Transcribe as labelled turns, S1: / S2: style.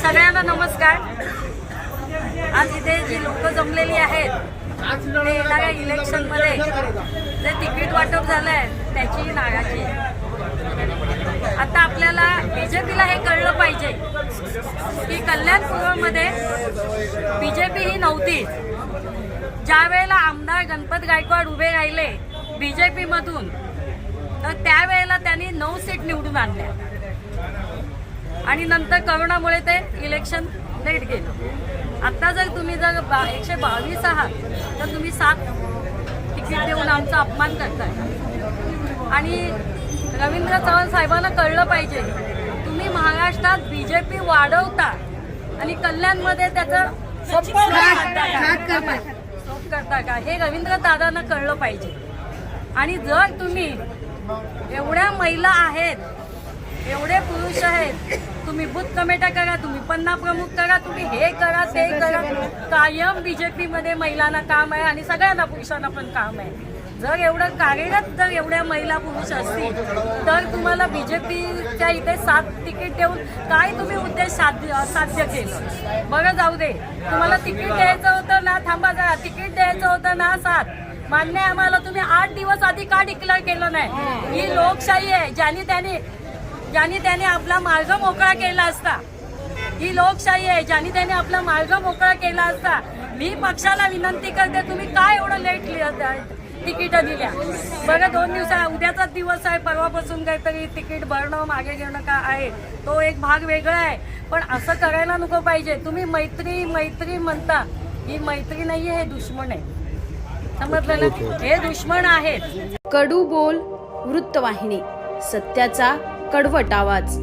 S1: सगळ्यांना नमस्कार। आज इथे जी लोक जमलेली आहेत ते येणाऱ्या इलेक्शन मध्ये जे तिकीट वाटप झालंय त्याची नाराजी। आता आपल्याला बीजेपीला हे कळलं पाहिजे की कल्याणपूरमध्ये बीजेपी ही नव्हती। ज्या वेळेला आमदार गणपत गायकवाड उभे राहिले बीजेपी मधून तर त्यावेळेला त्यांनी 9 सीट निवडून आणल्या आणि नंतर कोरोनामुळे ते इलेक्शन लेट गेलं। आता जर तुम्ही जर 122 आहात तर तुम्ही 7 तिकीट देऊन आमचा अपमान करताय। आणि रवींद्र चव्हाण साहेबांना कळलं पाहिजे तुम्ही महाराष्ट्रात बीजेपी वाढवता आणि कल्याणमध्ये त्याचं सोप करता का हे रवींद्र दादांना कळलं पाहिजे। आणि जर तुम्ही एवढ्या महिला आहेत एवढे पुरुष आहेत तुम्ही बूथ कमिट्या करा तुम्ही पन्ना प्रमुख करा तुम्ही हे करा ते करा कायम बीजेपी मध्ये महिलांना काम आहे आणि सगळ्यांना पुरुषांना पण काम आहे। जर एवढं कार्यरत जर एवढ्या महिला पुरुष असतील तर तुम्हाला बीजेपीच्या इथे 7 तिकीट देऊन काय तुम्ही उद्देश साध्य केलं बरं जाऊ दे। तुम्हाला तिकीट द्यायचं होतं ना थांबा जरा तिकीट द्यायचं होतं ना 7 मान्य आम्हाला तुम्ही 8 दिवस आधी का डिक्लेअर केलं नाही। ही लोकशाही आहे ज्याने त्याने आपला मार्ग मोकळा केला असता। ही लोकशाही आहे ज्याने आपला मार्ग मोकळा केला असता। मी पक्षाला विनंती करते तुम्ही काय एवढं लेट तिकीट दिल्या बरं 2 दिवसा उद्याचाच दिवस आहे परवापासून काहीतरी तिकीट भरणं मागे घेणं का आहे तो एक भाग वेगळा आहे पण असं करायला नको पाहिजे। तुम्ही मैत्री म्हणता ही मैत्री नाहीये हे दुश्मन आहे समजलं ना हे दुश्मन आहेत।
S2: कडू बोल वृत्तवाहिनी सत्याचा कडवट आवाज।